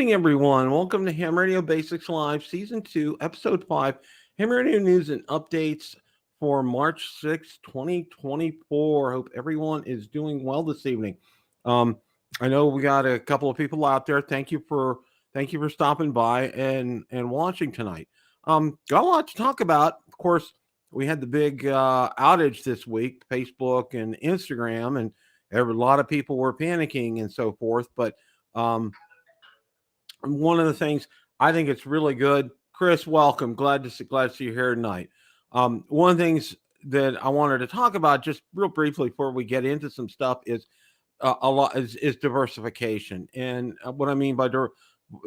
evening, everyone. Welcome to Ham Radio Basics Live, Season 2, Episode 5, Ham Radio News and Updates for March 6th, 2024. Hope everyone is doing well this evening. I know we got a couple of people out there. Thank you for stopping by and watching tonight. Got a lot to talk about. Of course, we had the big outage this week, Facebook and Instagram, and a lot of people were panicking and so forth. But one of the things I think it's really good. Chris, welcome. Glad to see you here tonight. One of the things that I wanted to talk about just real briefly before we get into some stuff is a lot is diversification, and what I mean by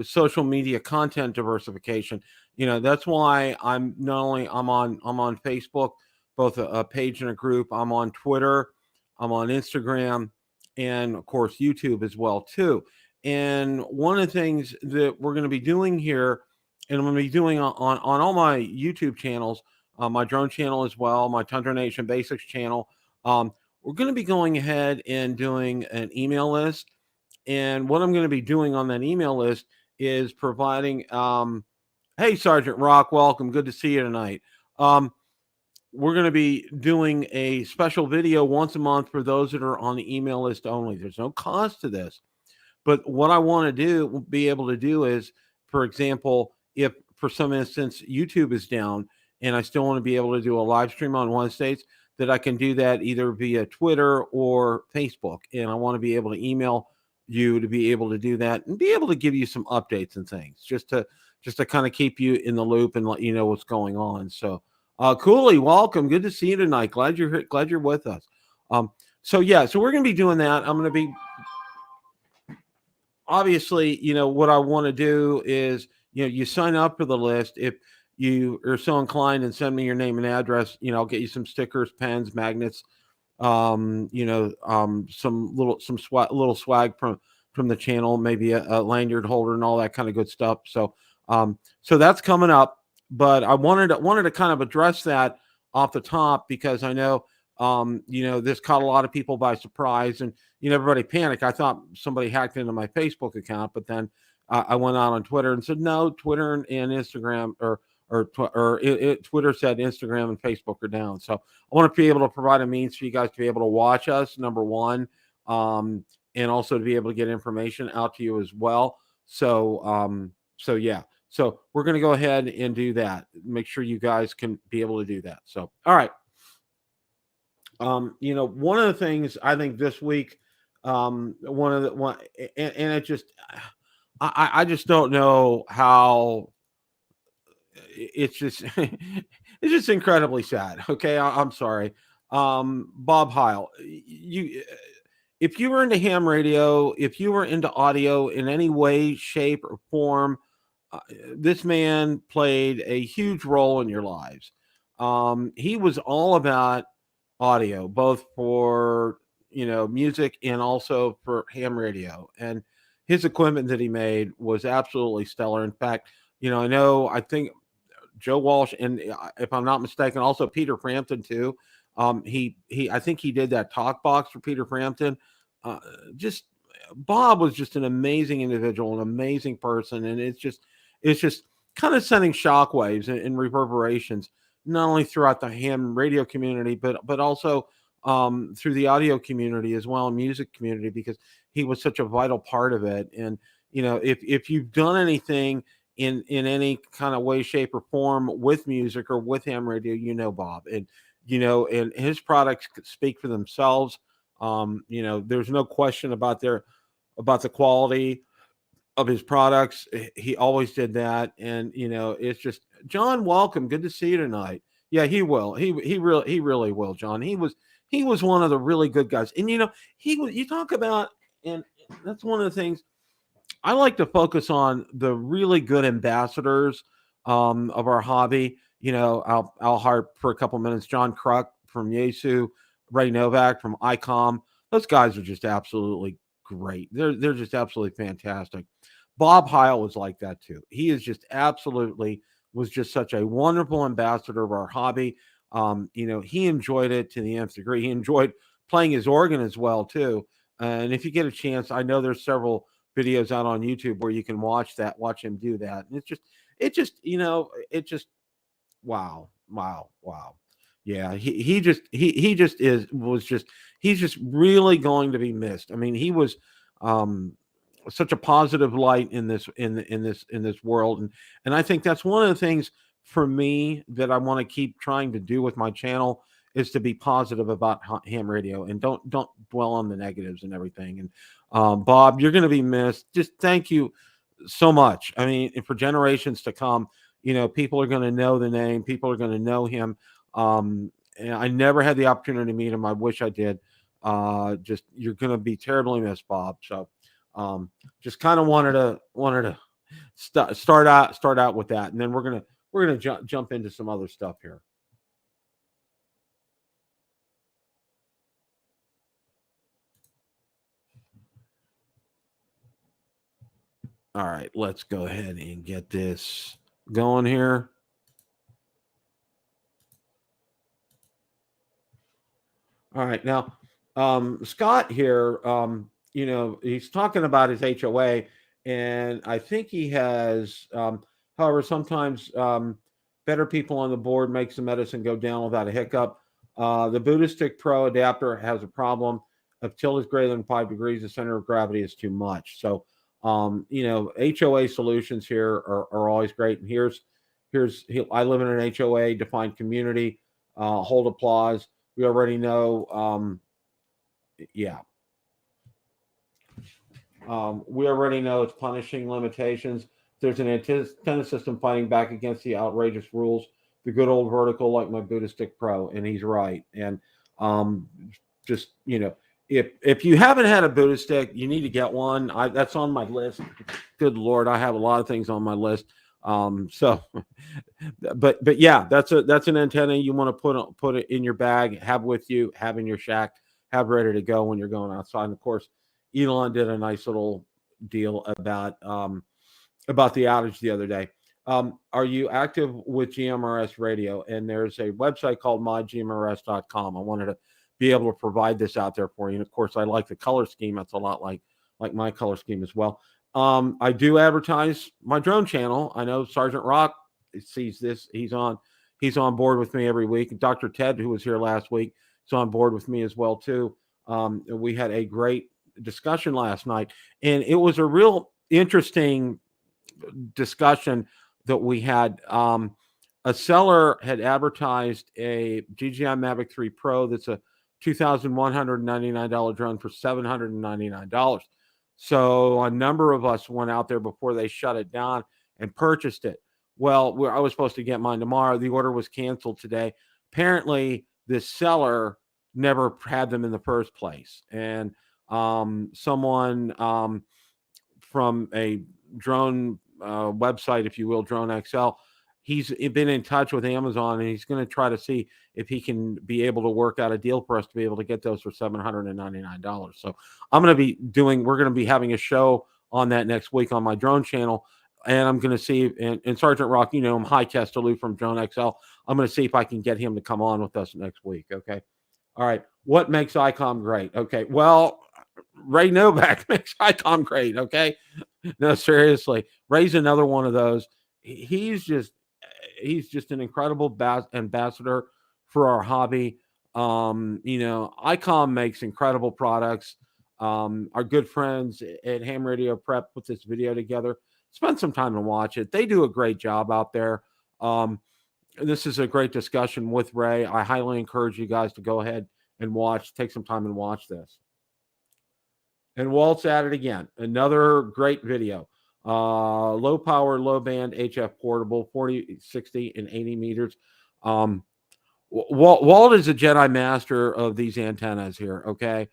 social media content diversification. That's why I'm on Facebook, both a page and a group. I'm on Twitter, I'm on Instagram, and of course YouTube as well too. And one of the things that we're going to be doing here, and I'm going to be doing on all my YouTube channels, my drone channel as well, my Tundra Nation Basics channel, we're going to be going ahead and doing an email list. And what I'm going to be doing on that email list is providing, hey, Sergeant Rock, welcome. Good to see you tonight. We're going to be doing a special video once a month for those that are on the email list only. There's no cost to this. But what I want to be able to do is, for example, if for some instance YouTube is down and I still want to be able to do a live stream on Wednesdays, that I can do that either via Twitter or Facebook. And I want to be able to email you to be able to do that and be able to give you some updates and things just to kind of keep you in the loop and let you know what's going on. So Cooley, welcome. Good to see you tonight. Glad you're with us. So we're going to be doing that. I'm going to be obviously, what I want to do is, you sign up for the list. If you are so inclined and send me your name and address, I'll get you some stickers, pens, magnets, some little swag from the channel, maybe a lanyard holder and all that kind of good stuff. So that's coming up, but I wanted to kind of address that off the top because I know, this caught a lot of people by surprise and, everybody panicked. I thought somebody hacked into my Facebook account, but then I went out on Twitter and said, no, Twitter and Instagram Twitter said Instagram and Facebook are down. So I want to be able to provide a means for you guys to be able to watch us, number one, and also to be able to get information out to you as well. So we're going to go ahead and do that. Make sure you guys can be able to do that. So, all right. One of the things I think this week, and it just, I just don't know how it's just, it's just incredibly sad. Okay. I'm sorry. Bob Heil, if you were into ham radio, if you were into audio in any way, shape or form, this man played a huge role in your lives. He was all about audio, both for music and also for ham radio. And his equipment that he made was absolutely stellar. In fact, I think Joe Walsh and if I'm not mistaken, also Peter Frampton too. I think he did that talk box for Peter Frampton. Just Bob was just an amazing individual, an amazing person, and it's just kind of sending shockwaves and reverberations not only throughout the ham radio community, but also through the audio community as well, and music community, because he was such a vital part of it. And if you've done anything in any kind of way, shape, or form with music or with ham radio, Bob, and and his products speak for themselves. There's no question about the quality of his products. He always did that. And it's just, John, welcome. Good to see you tonight. Yeah, he will. He really will, John. He was one of the really good guys. And you talk about, and that's one of the things I like to focus on, the really good ambassadors of our hobby. I'll harp for a couple minutes. John Kruk from Yaesu, Ray Novak from ICOM. Those guys are just absolutely great. They're just absolutely fantastic. Bob Heil was like that too. He is just absolutely was just such a wonderful ambassador of our hobby. He enjoyed it to the nth degree. He enjoyed playing his organ as well too. And if you get a chance, I know there's several videos out on YouTube where you can watch him do that. And it just wow, wow, wow. Yeah, he just he's just really going to be missed. I mean, he was um such a positive light in this world, and I think that's one of the things for me that I want to keep trying to do with my channel is to be positive about ham radio and don't dwell on the negatives and everything. And Bob, you're going to be missed. Just thank you so much. I mean, and for generations to come, people are going to know the name, people are going to know him. And I never had the opportunity to meet him. I wish I did. Just you're going to be terribly missed, Bob. So, just kind of wanted to start out with that, and then we're gonna jump into some other stuff here. All right, let's go ahead and get this going here. All right, now Scott here, he's talking about his HOA, and I think he has. However, sometimes better people on the board makes the medicine go down without a hiccup. The Buddhistic Pro adapter has a problem. If tilt is greater than 5 degrees, the center of gravity is too much. So, HOA solutions here are always great. And I live in an HOA defined community. Hold applause. We already know. Yeah. We already know it's punishing limitations. There's an antenna system fighting back against the outrageous rules. The good old vertical, like my Buddhistic Pro, and he's right. And um, just if you haven't had a Buddhistic, you need to get one. That's on my list. Good Lord, I have a lot of things on my list. So, but yeah, that's an antenna you want to put it in your bag, have with you, have in your shack, have ready to go when you're going outside. And of course, Elon did a nice little deal about the outage the other day. Are you active with GMRS radio? And there's a website called mygmrs.com. I wanted to be able to provide this out there for you. And of course, I like the color scheme. That's a lot like my color scheme as well. I do advertise my drone channel. I know Sergeant Rock sees this. He's on board with me every week. Dr. Ted, who was here last week, is on board with me as well too. We had a great discussion last night, and it was a real interesting discussion that we had. A seller had advertised a DJI Mavic 3 Pro that's a $2,199 drone for $799. So a number of us went out there before they shut it down and purchased it. Well, I was supposed to get mine tomorrow. The order was canceled today. Apparently, this seller never had them in the first place. And someone from a drone website, if you will, Drone XL, he's been in touch with Amazon, and he's going to try to see if he can be able to work out a deal for us to be able to get those for $799. So we're going to be having a show on that next week on my drone channel. And I'm going to see, and Sergeant Rock, I'm High Castellou from Drone XL. I'm going to see if I can get him to come on with us next week. Okay. All right. What makes ICOM great? Okay. Well, Ray Novak makes ICOM great. Okay. No, seriously. Ray's another one of those. He's just an incredible ambassador for our hobby. ICOM makes incredible products. Our good friends at Ham Radio Prep put this video together. Spend some time and watch it. They do a great job out there. This is a great discussion with Ray. I highly encourage you guys to go ahead and take some time and watch this. And Walt's at it again. Another great video. Low power, low band HF portable, 40, 60, and 80 meters. Walt is a Jedi master of these antennas here. Okay.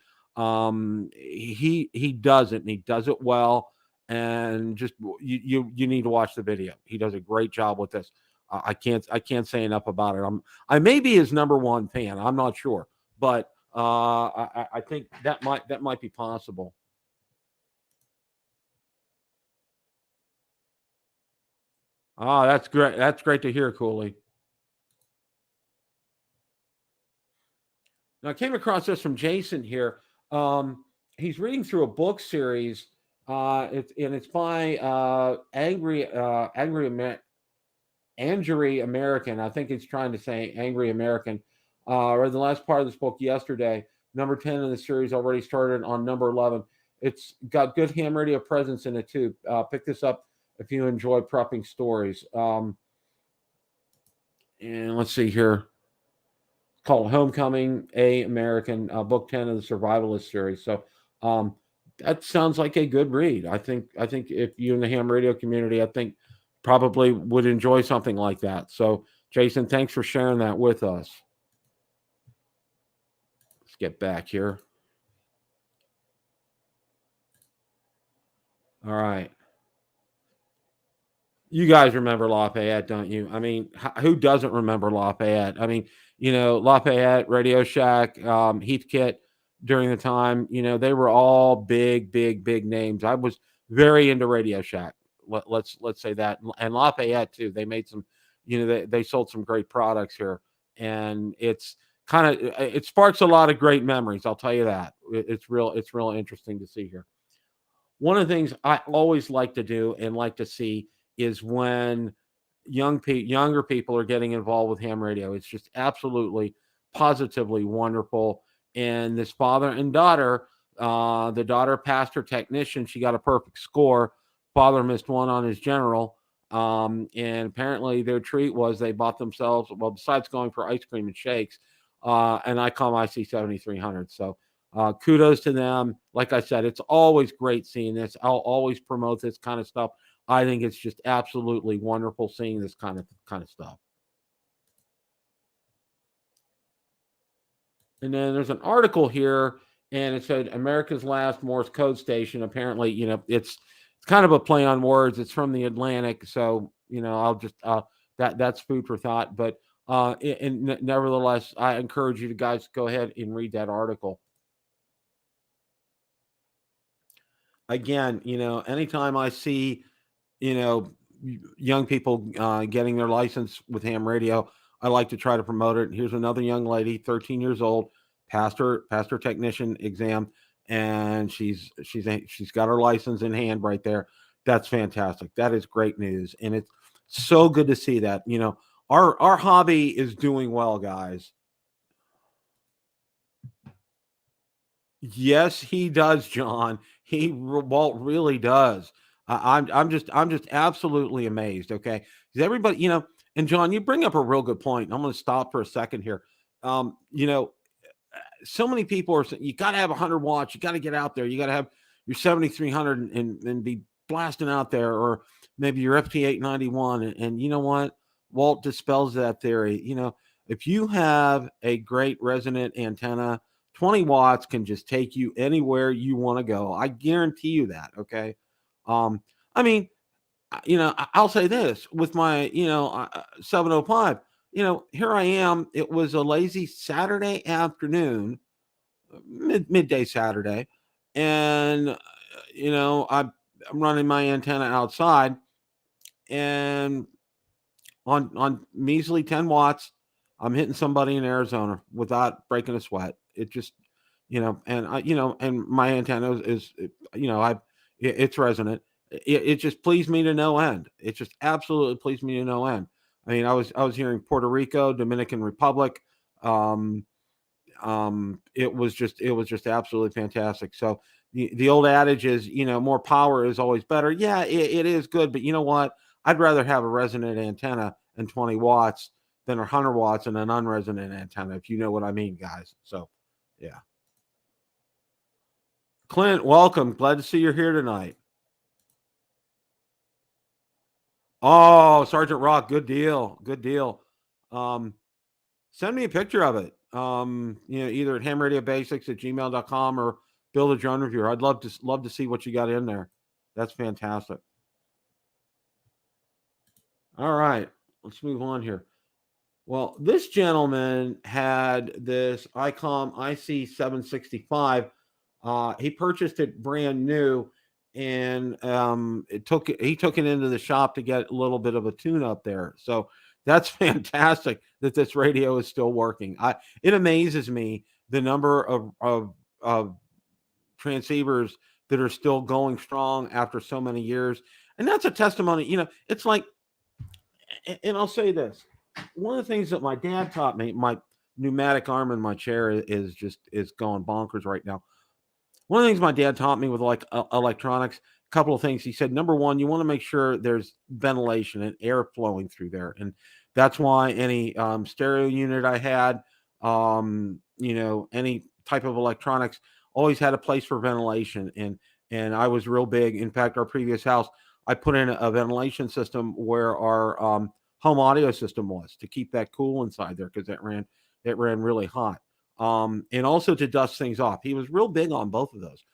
He does it, and he does it well. And just you need to watch the video. He does a great job with this. I can't say enough about it. I may be his number one fan. I'm not sure, but I think that might be possible. Oh, that's great. That's great to hear, Cooley. Now, I came across this from Jason here. He's reading through a book series, It's by Angry American. I think it's trying to say Angry American. Read the last part of this book yesterday. Number 10 in the series already started on number 11. It's got good ham radio presence in it too. Pick this up if you enjoy prepping stories. And let's see here. It's called Homecoming, A American, book 10 of the Survivalist series. So um, that sounds like a good read. I think if you in the ham radio community, I think probably would enjoy something like that. So Jason, thanks for sharing that with us. Let's get back here. All right. You guys remember Lafayette, don't you? I mean, who doesn't remember Lafayette? I mean, Lafayette, Radio Shack, Heathkit during the time, they were all big, big, big names. I was very into Radio Shack. Let's say that, and Lafayette too. They made some, they sold some great products here, and it sparks a lot of great memories. I'll tell you that. It's real interesting to see here. One of the things I always like to do and like to see is when younger people are getting involved with ham radio. It's just absolutely, positively wonderful. And this father and daughter, the daughter passed her technician. She got a perfect score. Father missed one on his general. And apparently their treat was they bought themselves, well, besides going for ice cream and shakes, an ICOM IC 7300. So kudos to them. Like I said, it's always great seeing this. I'll always promote this kind of stuff. I think it's just absolutely wonderful seeing this kind of stuff. And then there's an article here, and it said America's last Morse code station. Apparently, it's kind of a play on words. It's from the Atlantic, so I'll just that's food for thought. But nevertheless, I encourage you to guys go ahead and read that article. Again, anytime I see, you know, young people getting their license with ham radio, I like to try to promote it. Here's another young lady, 13 years old, passed her technician exam, and she's got her license in hand right there. That's fantastic. That is great news, and it's so good to see that. Our hobby is doing well, guys. Yes, he does, John. Walt really does. I'm just absolutely amazed. Okay, because everybody, and John, you bring up a real good point. I'm going to stop for a second here. Um, you know, so many people are saying you got to have 100 watts. You got to get out there. You got to have your 7300 and be blasting out there, or maybe your FT 891. And you know what? Walt dispels that theory. If you have a great resonant antenna, 20 watts can just take you anywhere you want to go. I guarantee you that. Okay. I mean, I'll say this with my, 705, here I am. It was a lazy Saturday afternoon, midday Saturday. And, I'm running my antenna outside, and on measly 10 watts, I'm hitting somebody in Arizona without breaking a sweat. It just, and my antenna it's resonant. It just pleased me to no end. It just absolutely pleased me to no end. I mean, I was hearing Puerto Rico, Dominican Republic. Um, it was just absolutely fantastic. So the old adage is, more power is always better. Yeah, it is good, but you know what? I'd rather have a resonant antenna and 20 watts than 100 watts and an unresonant antenna, if you know what I mean, guys. So, yeah. Clint, welcome. Glad to see you're here tonight. Oh, Sergeant Rock, good deal. Good deal. Um, Send me a picture of it. Either at hamradiobasics@gmail.com or build a drone reviewer. I'd love to see what you got in there. That's fantastic. All right, let's move on here. Well, this gentleman had this ICOM IC765. He purchased it brand new, and he took it into the shop to get a little bit of a tune up there. So that's fantastic that this radio is still working. It amazes me the number of transceivers that are still going strong after so many years. And that's a testimony. It's like, and I'll say this: one of the things that my dad taught me, my pneumatic arm in my chair is going bonkers right now. One of the things my dad taught me with like electronics, a couple of things. He said, number one, you want to make sure there's ventilation and air flowing through there, and that's why any stereo unit I had, any type of electronics, always had a place for ventilation. And I was real big. In fact, our previous house, I put in a ventilation system where our home audio system was, to keep that cool inside there, because it ran really hot, and also to dust things off. He was real big on both of those,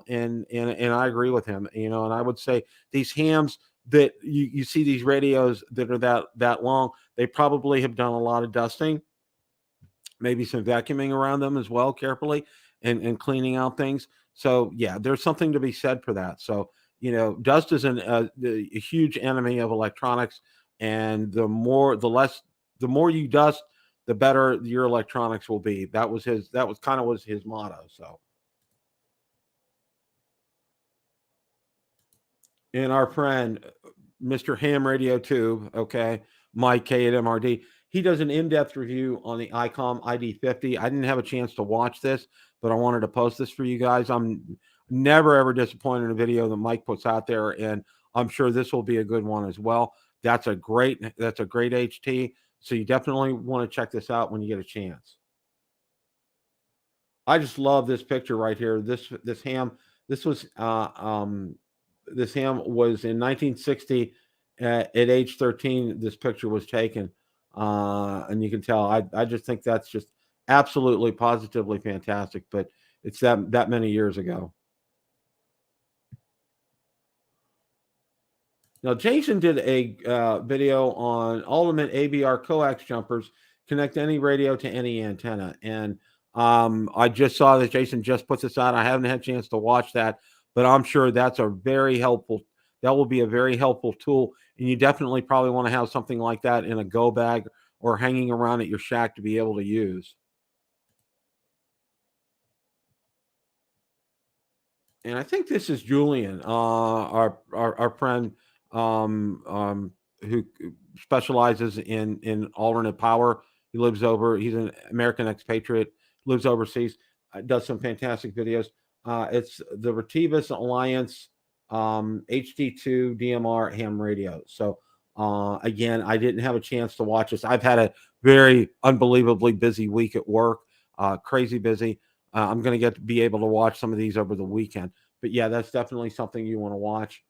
and I agree with him, and I would say these hams that you see, these radios that are that long, they probably have done a lot of dusting, maybe some vacuuming around them as well, carefully, and cleaning out things. So yeah, there's something to be said for that. So dust is a huge enemy of electronics, and the more you dust, the better your electronics will be. That was kind of was his motto. So, and our friend, Mr. Ham Radio Tube, okay, Mike K at MRD, he does an in-depth review on the ICOM ID50. I didn't have a chance to watch this, but I wanted to post this for you guys. I'm never ever disappointed in a video that Mike puts out there, and I'm sure this will be a good one as well. That's a great HT. So you definitely want to check this out when you get a chance. I just love this picture right here. This ham. This was this ham was in 1960. At age 13, this picture was taken, and you can tell. I just think that's just absolutely positively fantastic. But it's that many years ago. Now, Jason did a video on ultimate ABR coax jumpers, connect any radio to any antenna. And I just saw that Jason just put this out. I haven't had a chance to watch that, but I'm sure that will be a very helpful tool. And you definitely probably want to have something like that in a go bag or hanging around at your shack to be able to use. And I think this is Julian, our friend, who specializes in alternate power. He's an American expatriate, lives overseas, does some fantastic videos. It's the Retivus Alliance HD2 DMR ham radio. So again, I didn't have a chance to watch this. I've had a very unbelievably busy week at work, crazy busy. I'm going to get to be able to watch some of these over the weekend. But yeah, that's definitely something you want to watch.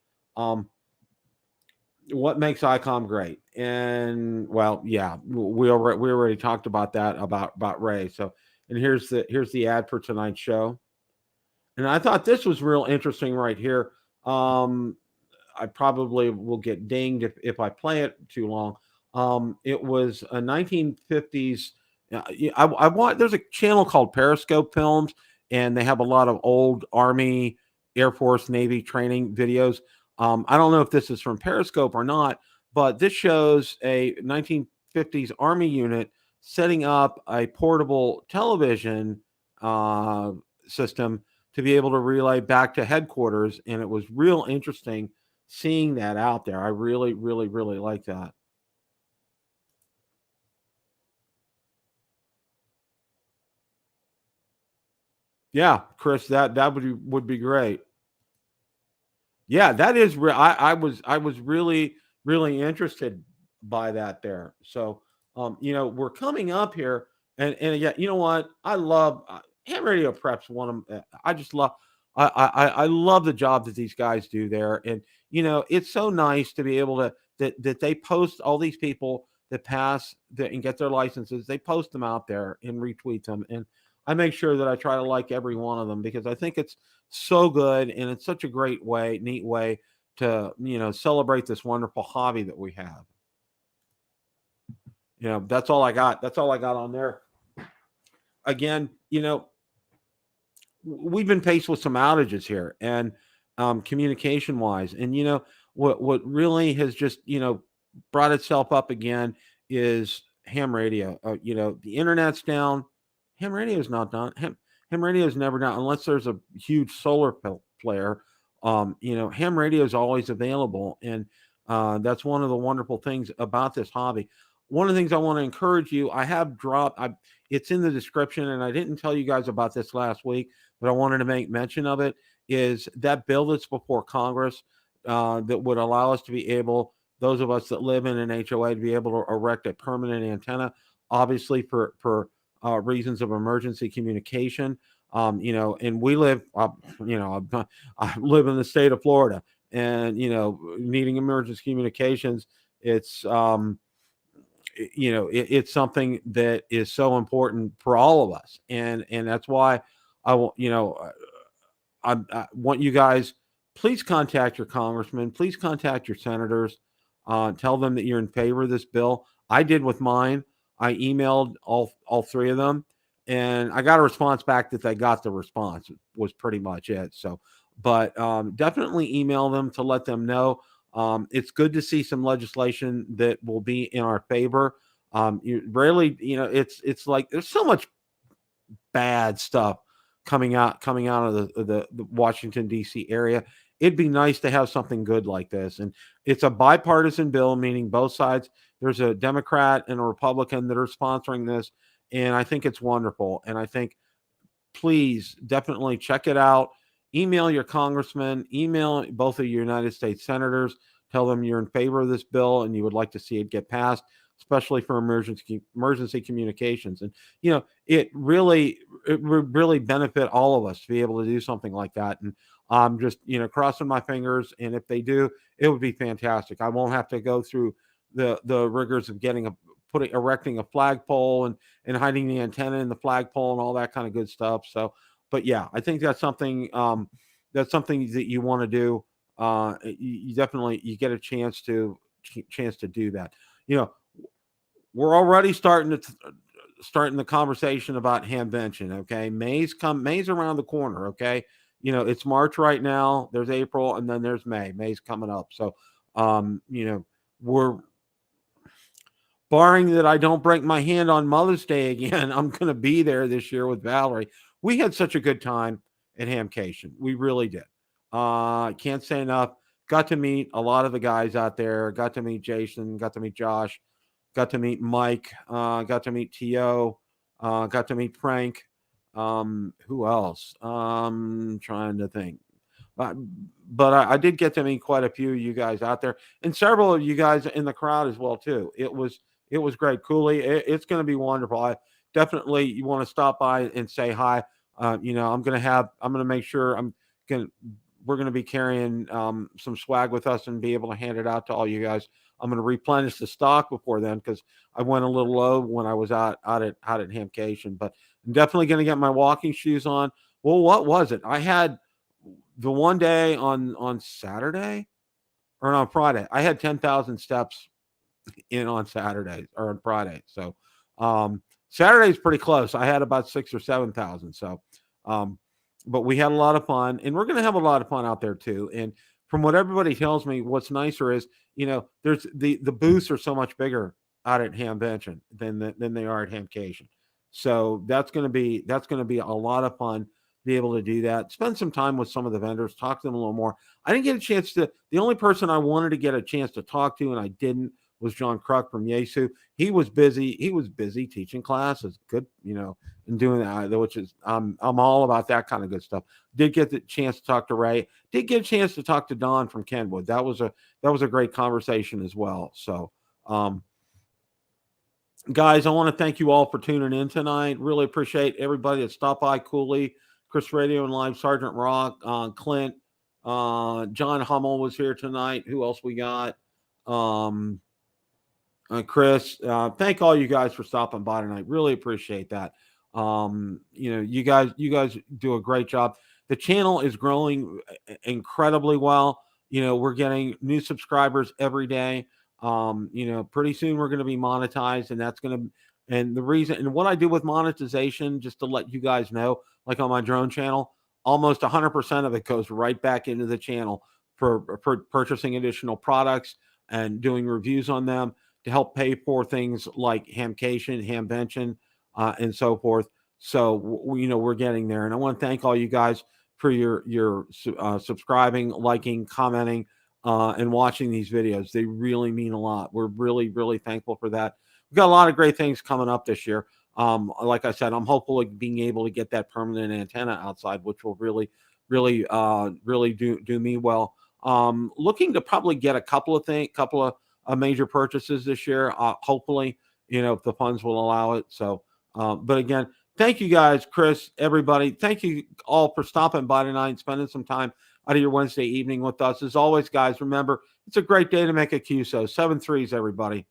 What makes ICOM great? And well, yeah, we already talked about that, about Ray. So, and here's the ad for tonight's show. And I thought this was real interesting right here. I probably will get dinged if I play it too long. It was a 1950s. I want. There's a channel called Periscope Films, and they have a lot of old Army, Air Force, Navy training videos. I don't know if this is from Periscope or not, but this shows a 1950s Army unit setting up a portable television system to be able to relay back to headquarters, and it was real interesting seeing that out there. I really, really, really like that. Yeah, Chris, that would be great. Yeah, that is real. I was really, really interested by that there. So we're coming up here, and yeah, you know what? I love ham radio preps. One of them. I just love. I love the job that these guys do there, and it's so nice to be able to that they post all these people that pass and get their licenses. They post them out there and retweet them, and I make sure that I try to like every one of them, because I think it's so good, and it's such a neat way to celebrate this wonderful hobby that we have. That's all I got. That's all I got on there. Again, we've been faced with some outages here, and communication wise, and what really has just brought itself up again is ham radio. The internet's down. Ham radio is not down. Ham radio is never down unless there's a huge solar player, ham radio is always available. And that's one of the wonderful things about this hobby. One of the things I want to encourage you, I have dropped, it's in the description, and I didn't tell you guys about this last week, but I wanted to make mention of it, is that bill that's before Congress that would allow us to be able, those of us that live in an HOA, to be able to erect a permanent antenna, obviously for reasons of emergency communication. And we live, I live in the state of Florida, and needing emergency communications, it's it's something that is so important for all of us, and that's why I will, I want you guys, please contact your congressman, please contact your senators, tell them that you're in favor of this bill. I did with mine. I emailed all three of them, and I got a response back that they got the response. Was pretty much it. So, but definitely email them to let them know. It's good to see some legislation that will be in our favor. You rarely, it's like there's so much bad stuff coming out of the Washington D.C. area. It'd be nice to have something good like this, and it's a bipartisan bill, meaning both sides. There's a Democrat and a Republican that are sponsoring this, and I think it's wonderful. And I think, please definitely check it out. Email your congressman, email both of your United States senators, tell them you're in favor of this bill and you would like to see it get passed, especially for emergency communications. And it would really benefit all of us to be able to do something like that. And I'm just crossing my fingers, and if they do, it would be fantastic. I won't have to go through the rigors of erecting a flagpole and hiding the antenna in the flagpole and all that kind of good stuff. So, but yeah, I think that's something that you want to do. You definitely, you get a chance to do that. We're already starting the conversation about hamvention. Okay, May's around the corner. Okay, it's March right now. There's April, and then there's May. May's coming up. So, we're, barring that I don't break my hand on Mother's Day again, I'm going to be there this year with Valerie. We had such a good time at Hamcation. We really did. Can't say enough. Got to meet a lot of the guys out there. Got to meet Jason. Got to meet Josh. Got to meet Mike. Got to meet T.O. Got to meet Frank. Who else? Trying to think. But I did get to meet quite a few of you guys out there, and several of you guys in the crowd as well too. It was great. Cooley, it's going to be wonderful. I definitely, you want to stop by and say hi. I'm going to make sure we're going to be carrying some swag with us and be able to hand it out to all you guys. I'm going to replenish the stock before then, because I went a little low when I was out at Hamcation. But I'm definitely going to get my walking shoes on. Well, what was it? I had the one day on Saturday or on Friday, I had 10,000 steps in on Saturday or on Friday. So Saturday's pretty close. I had about 6,000 or 7,000. So, but we had a lot of fun, and we're going to have a lot of fun out there too. And from what everybody tells me, what's nicer is, there's the booths are so much bigger out at Hamvention than they are at Hamcation. So that's going to be a lot of fun to be able to do that. Spend some time with some of the vendors, talk to them a little more. I didn't get a chance to. The only person I wanted to get a chance to talk to, and I didn't, was John Kruk from Yesu. He was busy teaching classes. Good, and doing that, which is I'm all about that kind of good stuff. Did get the chance to talk to Ray. Did get a chance to talk to Don from Kenwood. That was a great conversation as well. So, guys, I want to thank you all for tuning in tonight. Really appreciate everybody that stopped by. Cooley, Chris Radio and Live, Sergeant Rock, Clint, John Hummel was here tonight. Who else we got? Chris, thank all you guys for stopping by tonight. Really appreciate that. You guys do a great job. The channel is growing incredibly well. We're getting new subscribers every day. Pretty soon we're going to be monetized, and the reason, and what I do with monetization, just to let you guys know, like on my drone channel, almost 100% of it goes right back into the channel for purchasing additional products and doing reviews on them, to help pay for things like Hamcation, Hamvention, and so forth. So, we're getting there. And I want to thank all you guys for your subscribing, liking, commenting, and watching these videos. They really mean a lot. We're really, really thankful for that. We've got a lot of great things coming up this year. Like I said, I'm hopeful of being able to get that permanent antenna outside, which will really, really do me well. Looking to probably get a couple of major purchases this year. Hopefully, if the funds will allow it. So, but again, thank you guys, Chris, everybody. Thank you all for stopping by tonight and spending some time out of your Wednesday evening with us. As always, guys, remember, it's a great day to make a QSO. 7 3s, everybody.